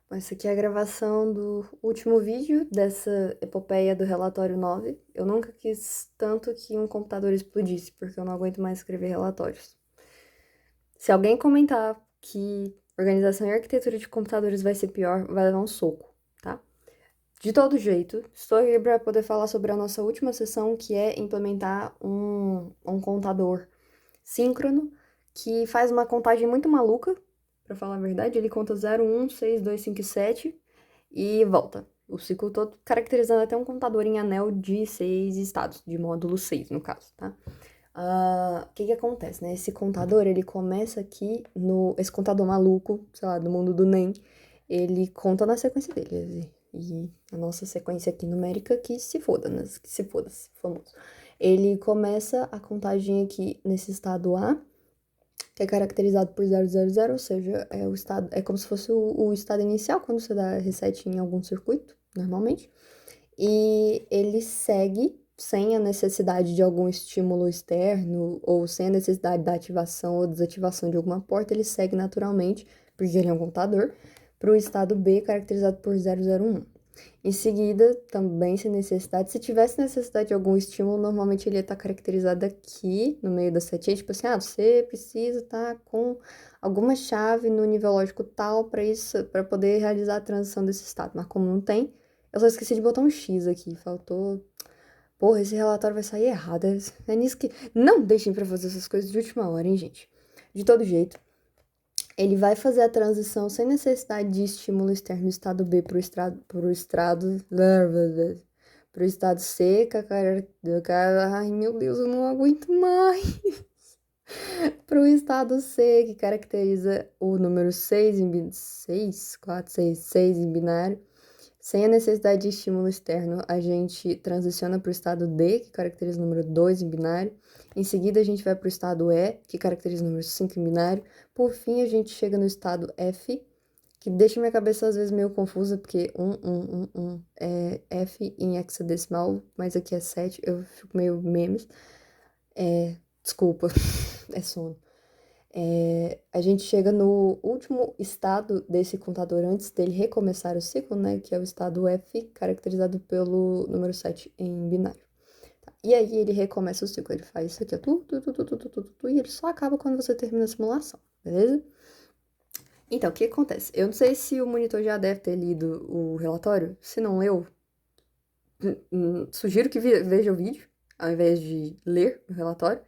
Bom, essa aqui é a gravação do último vídeo dessa epopeia do relatório 9. Eu nunca quis tanto que um computador explodisse, porque eu não aguento mais escrever relatórios. Se alguém comentar que organização e arquitetura de computadores vai ser pior, vai levar um soco, tá? De todo jeito, estou aqui para poder falar sobre a nossa última sessão, que é implementar um contador síncrono que faz uma contagem muito maluca, para falar a verdade. Ele conta 0, 1, 6, 2, 5 e 7 e volta. O ciclo todo, caracterizando até um contador em anel de 6 estados, de módulo 6 no caso, tá? O que acontece, né? Esse contador, ele começa aqui no... Esse contador maluco, sei lá, do mundo do NEM, ele conta na sequência dele. E a nossa sequência aqui numérica, que se foda, né? Que se foda, famoso. Ele começa a contagem aqui nesse estado A, que é caracterizado por 000, ou seja, é o estado, é como se fosse o estado inicial quando você dá reset em algum circuito, normalmente. E ele segue sem a necessidade de algum estímulo externo ou sem a necessidade da ativação ou desativação de alguma porta, ele segue naturalmente, porque ele é um contador, para o estado B, caracterizado por 001. Em seguida, também sem necessidade, se tivesse necessidade de algum estímulo, normalmente ele ia estar caracterizado aqui, no meio da setinha, tipo assim, você precisa estar com alguma chave no nível lógico tal para isso, para poder realizar a transição desse estado. Mas como não tem, eu só esqueci de botar um X aqui, faltou. Porra, esse relatório vai sair errado. É nisso que. Não deixem pra fazer essas coisas de última hora, hein, gente? De todo jeito, ele vai fazer a transição sem necessidade de estímulo externo do estado B pro estado C, ai meu Deus, eu não aguento mais. Pro estado C, que caracteriza o número 6 em 6, 4, 6, 6 em binário. Sem a necessidade de estímulo externo, a gente transiciona para o estado D, que caracteriza o número 2 em binário. Em seguida, a gente vai para o estado E, que caracteriza o número 5 em binário. Por fim, a gente chega no estado F, que deixa minha cabeça às vezes meio confusa, porque 1 é F em hexadecimal, mas aqui é 7, eu fico meio memes. Desculpa, é sono. A gente chega no último estado desse contador antes dele recomeçar o ciclo, né? Que é o estado F, caracterizado pelo número 7 em binário. Tá? E aí ele recomeça o ciclo, ele faz isso aqui, ó, e ele só acaba quando você termina a simulação, beleza? Então, o que acontece? Eu não sei se o monitor já deve ter lido o relatório. Se não leu, sugiro que veja o vídeo, ao invés de ler o relatório.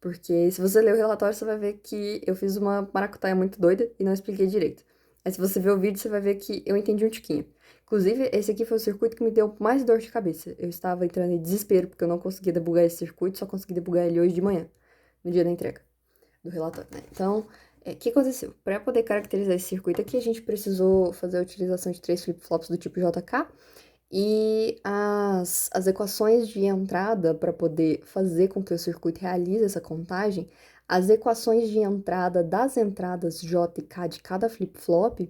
Porque se você ler o relatório, você vai ver que eu fiz uma maracutaia muito doida e não expliquei direito. Aí se você ver o vídeo, você vai ver que eu entendi um tiquinho. Inclusive, esse aqui foi o circuito que me deu mais dor de cabeça. Eu estava entrando em desespero porque eu não conseguia debugar esse circuito, só consegui debugar ele hoje de manhã, no dia da entrega do relatório, né? Então, o que aconteceu? Para poder caracterizar esse circuito aqui, a gente precisou fazer a utilização de 3 flip-flops do tipo JK, e as equações de entrada para poder fazer com que o circuito realize essa contagem, as equações de entrada das entradas J e K de cada flip-flop,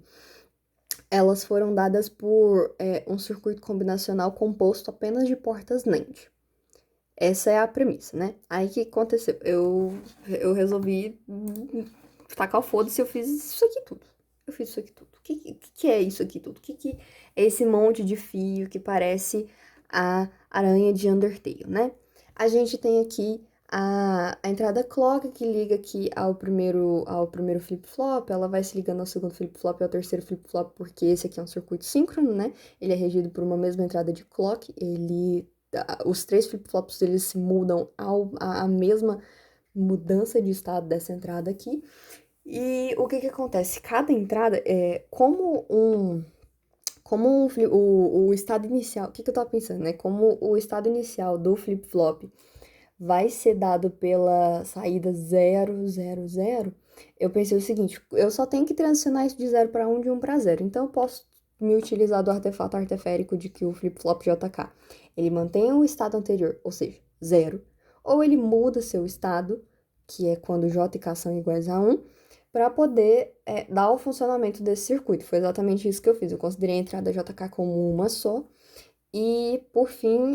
elas foram dadas por um circuito combinacional composto apenas de portas NAND. Essa é a premissa, né? Aí o que aconteceu? Eu resolvi tacar o foda-se, eu fiz isso aqui tudo. Eu fiz isso aqui tudo. O que é isso aqui tudo? O que é esse monte de fio que parece a aranha de Undertale, né? A gente tem aqui a entrada clock que liga aqui ao primeiro flip-flop, ela vai se ligando ao segundo flip-flop e ao terceiro flip-flop, porque esse aqui é um circuito síncrono, né? Ele é regido por uma mesma entrada de clock, os 3 flip-flops eles se mudam a mesma mudança de estado dessa entrada aqui. E o que acontece? Cada entrada é o estado inicial. O que eu tava pensando, né? Como o estado inicial do flip-flop vai ser dado pela saída 000, eu pensei o seguinte: eu só tenho que transicionar isso de 0 para 1, de 1 para 0. Então eu posso me utilizar do artefato arteférico de que o flip-flop JK ele mantém o estado anterior, ou seja, 0, ou ele muda seu estado, que é quando J e K são iguais a 1, para poder dar o funcionamento desse circuito. Foi exatamente isso que eu fiz. Eu considerei a entrada JK como uma só. E, por fim,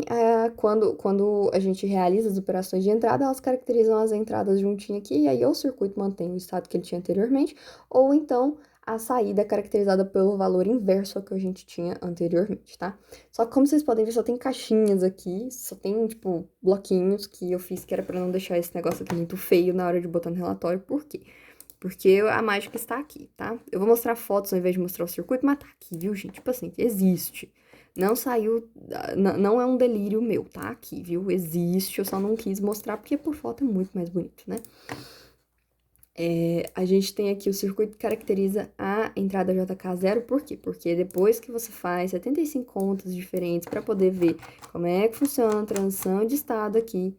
quando a gente realiza as operações de entrada, elas caracterizam as entradas juntinho aqui, e aí ou o circuito mantém o estado que ele tinha anteriormente, ou então A saída é caracterizada pelo valor inverso ao que a gente tinha anteriormente, tá? Só que como vocês podem ver, só tem caixinhas aqui, só tem, tipo, bloquinhos que eu fiz que era pra não deixar esse negócio aqui muito feio na hora de botar no relatório. Por quê? Porque a mágica está aqui, tá? Eu vou mostrar fotos ao invés de mostrar o circuito, mas tá aqui, viu, gente? Tipo assim, existe. Não saiu, não é um delírio meu, tá? Aqui, viu? Existe, eu só não quis mostrar porque por foto é muito mais bonito, né? A gente tem aqui o circuito que caracteriza a entrada JK0, por quê? Porque depois que você faz 75 contas diferentes para poder ver como é que funciona a transição de estado aqui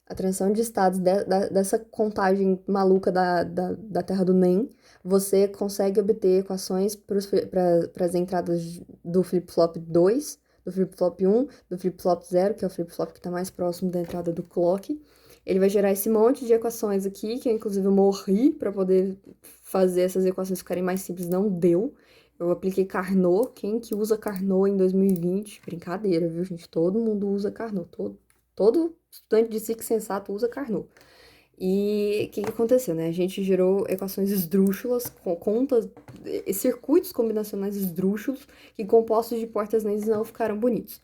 a transição de estados dessa contagem maluca da terra do NEM, você consegue obter equações para as entradas do flip-flop 2, do flip-flop 1, do flip-flop 0, que é o flip-flop que está mais próximo da entrada do clock. Ele vai gerar esse monte de equações aqui, que inclusive eu morri para poder fazer essas equações ficarem mais simples, não deu. Eu apliquei Carnot. Quem que usa Carnot em 2020? Brincadeira, viu, gente? Todo mundo usa Carnot. Todo estudante de psique sensato usa Carnot. E o que aconteceu, né? A gente gerou equações esdrúxulas, contas, circuitos combinacionais esdrúxulos, que compostos de portas neles não ficaram bonitos.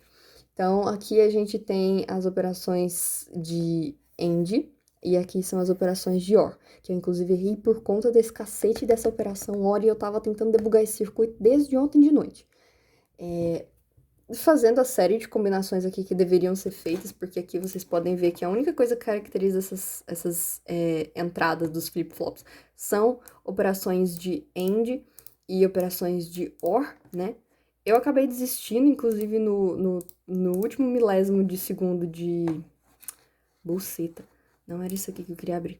Então, aqui a gente tem as operações de AND, e aqui são as operações de OR, que eu inclusive errei por conta desse cacete dessa operação OR, e eu tava tentando debugar esse circuito desde ontem de noite. Fazendo a série de combinações aqui que deveriam ser feitas, porque aqui vocês podem ver que a única coisa que caracteriza essas entradas dos flip-flops são operações de AND e operações de OR, né? Eu acabei desistindo, inclusive, no último milésimo de segundo de... Buceta. Não era isso aqui que eu queria abrir.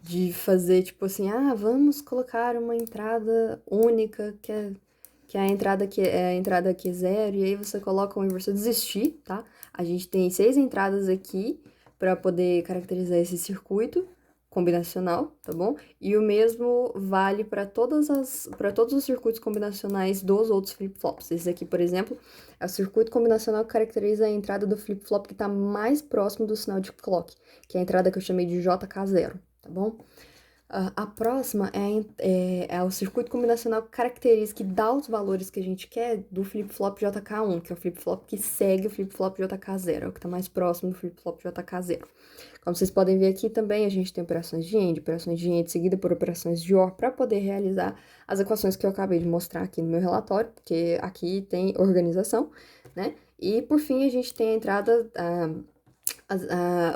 De fazer, tipo assim, vamos colocar uma entrada única, que é a entrada que é 0, e aí você coloca um inversor desistir, tá? A gente tem 6 entradas aqui para poder caracterizar esse circuito combinacional, tá bom? E o mesmo vale para todos os circuitos combinacionais dos outros flip-flops. Esse aqui, por exemplo, é o circuito combinacional que caracteriza a entrada do flip-flop que está mais próximo do sinal de clock, que é a entrada que eu chamei de JK0, tá bom? A próxima é o circuito combinacional que caracteriza, que dá os valores que a gente quer do flip-flop JK1, que é o flip-flop que segue o flip-flop JK0, é o que está mais próximo do flip-flop JK0. Como vocês podem ver aqui também, a gente tem operações de AND seguida por operações de OR, para poder realizar as equações que eu acabei de mostrar aqui no meu relatório, porque aqui tem organização, né? E, por fim, a gente tem a entrada...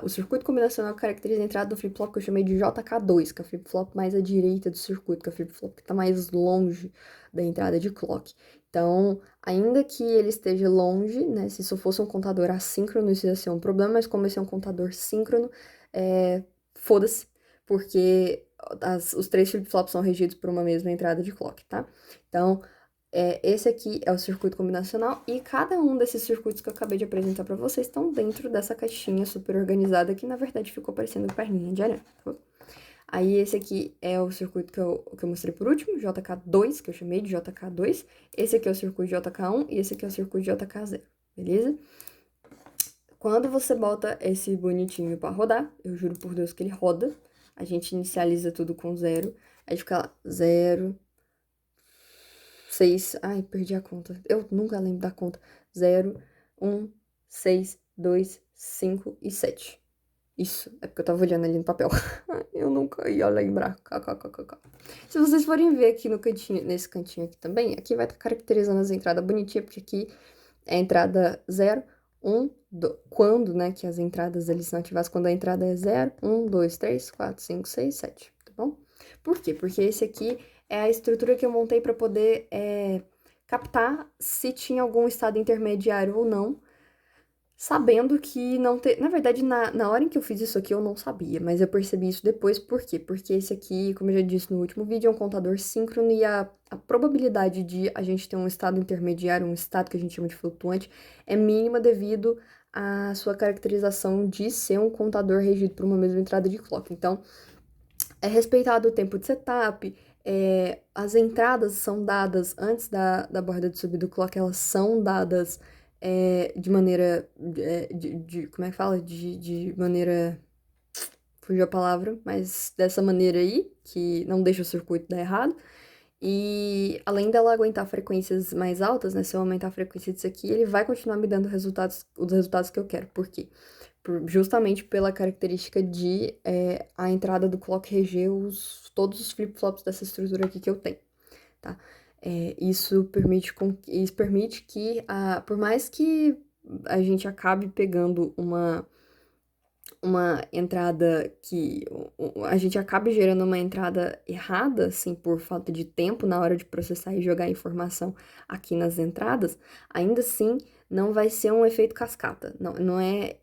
o circuito combinacional caracteriza a entrada do flip-flop que eu chamei de JK2, que é o flip-flop mais à direita do circuito, que é o flip-flop que está mais longe da entrada de clock. Então, ainda que ele esteja longe, né, se isso fosse um contador assíncrono, isso ia ser um problema, mas como esse é um contador síncrono, foda-se, porque os 3 flip-flops são regidos por uma mesma entrada de clock, tá? Então, esse aqui é o circuito combinacional e cada um desses circuitos que eu acabei de apresentar para vocês estão dentro dessa caixinha super organizada que, na verdade, ficou parecendo perninha de aranha, tá bom? Aí, esse aqui é o circuito que eu mostrei por último, JK2, que eu chamei de JK2. Esse aqui é o circuito JK1 e esse aqui é o circuito JK0, beleza? Quando você bota esse bonitinho para rodar, eu juro por Deus que ele roda, a gente inicializa tudo com 0, aí fica lá 0... 6, ai, perdi a conta. Eu nunca lembro da conta. 0, 1, 6, 2, 5 e 7. Isso, é porque eu tava olhando ali no papel. Eu nunca ia lembrar. KKKK. Se vocês forem ver aqui no cantinho, nesse cantinho aqui também, aqui vai estar caracterizando as entradas bonitinhas, porque aqui é a entrada 0, 1, 2. Quando, né, que as entradas eles são ativadas quando a entrada é 0, 1, 2, 3, 4, 5, 6, 7, tá bom? Por quê? Porque esse aqui é a estrutura que eu montei para poder captar se tinha algum estado intermediário ou não, sabendo que não ter... Na verdade, na hora em que eu fiz isso aqui, eu não sabia, mas eu percebi isso depois. Por quê? Porque esse aqui, como eu já disse no último vídeo, é um contador síncrono e a probabilidade de a gente ter um estado intermediário, um estado que a gente chama de flutuante, é mínima devido à sua caracterização de ser um contador regido por uma mesma entrada de clock. Então, é respeitado o tempo de setup, as entradas são dadas antes da borda de subida do clock, elas são dadas de maneira, como é que fala? De maneira fugiu a palavra, mas dessa maneira aí, que não deixa o circuito dar errado. E além dela aguentar frequências mais altas, né? Se eu aumentar a frequência disso aqui, ele vai continuar me dando os resultados que eu quero. Por quê? Justamente pela característica de a entrada do clock reger todos os flip-flops dessa estrutura aqui que eu tenho, tá? Isso permite que, por mais que a gente acabe pegando uma entrada que a gente acabe gerando uma entrada errada, assim, por falta de tempo na hora de processar e jogar a informação aqui nas entradas, ainda assim não vai ser um efeito cascata. Não é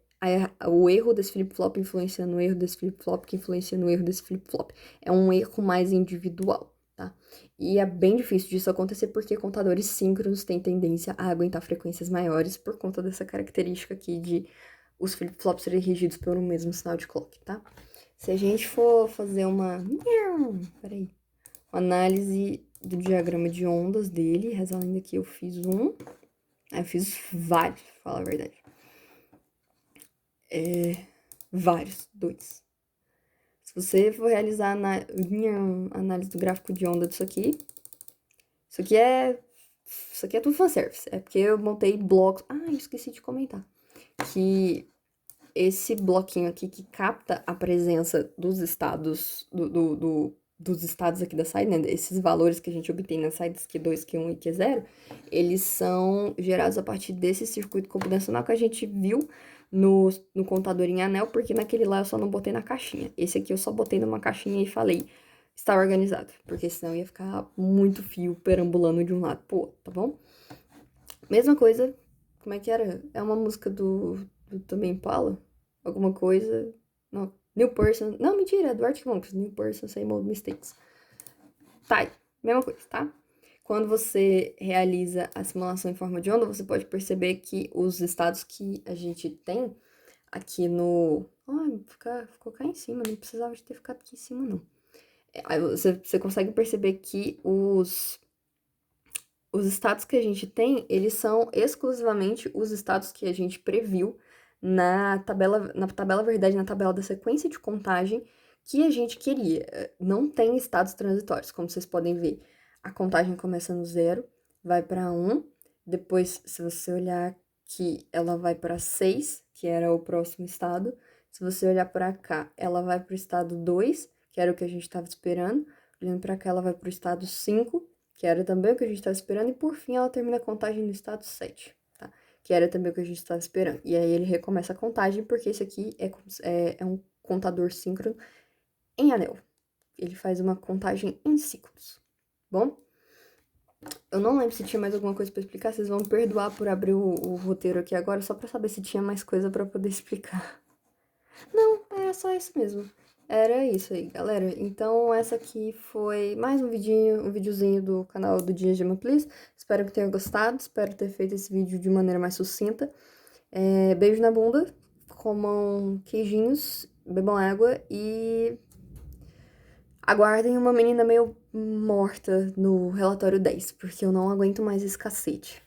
o erro desse flip-flop influenciando o erro desse flip-flop que influencia no erro desse flip-flop. É um erro mais individual, tá? E é bem difícil disso acontecer porque contadores síncronos têm tendência a aguentar frequências maiores por conta dessa característica aqui de os flip-flops serem regidos por um mesmo sinal de clock, tá? Se a gente for fazer uma análise do diagrama de ondas dele, reza a lenda que eu fiz eu fiz vários, pra falar a verdade. Vários, 2. Se você for realizar a análise do gráfico de onda disso aqui, isso aqui é tudo fanservice. É porque eu montei blocos. Eu esqueci de comentar. Que esse bloquinho aqui que capta a presença dos estados, dos estados aqui da saída, né? Esses valores que a gente obtém nas saídas Q2, Q1 e Q0, eles são gerados a partir desse circuito computacional que a gente viu no contador em anel, porque naquele lá eu só não botei na caixinha. Esse aqui eu só botei numa caixinha e falei, está organizado, porque senão ia ficar muito fio perambulando de um lado pro outro, tá bom? Mesma coisa, como é que era? É uma música do Tame Impala? Alguma coisa. Não, New Person. Não, mentira, é do Arctic Monkeys. New Person, Same Old Mistakes. Tá, mesma coisa, tá? Quando você realiza a simulação em forma de onda, você pode perceber que os estados que a gente tem aqui no... ficou cá em cima, não precisava de ter ficado aqui em cima, não. Aí você consegue perceber que os estados que a gente tem, eles são exclusivamente os estados que a gente previu na tabela verdade, na tabela da sequência de contagem que a gente queria. Não tem estados transitórios, como vocês podem ver. A contagem começa no 0, vai para 1, depois, se você olhar aqui, ela vai para 6, que era o próximo estado. Se você olhar para cá, ela vai para o estado 2, que era o que a gente estava esperando. Olhando para cá, ela vai para o estado 5, que era também o que a gente estava esperando, e por fim ela termina a contagem no estado 7, tá? Que era também o que a gente estava esperando. E aí ele recomeça a contagem, porque esse aqui é um contador síncrono em anel. Ele faz uma contagem em ciclos, bom? Eu não lembro se tinha mais alguma coisa para explicar, vocês vão me perdoar por abrir o roteiro aqui agora, só para saber se tinha mais coisa para poder explicar. Não, era só isso mesmo. Era isso aí, galera. Então, essa aqui foi mais um videozinho do canal do Dia Gema Please. Espero que tenham gostado, espero ter feito esse vídeo de maneira mais sucinta. Beijo na bunda, comam queijinhos, bebam água e aguardem uma menina meio morta no relatório 10, porque eu não aguento mais esse cacete.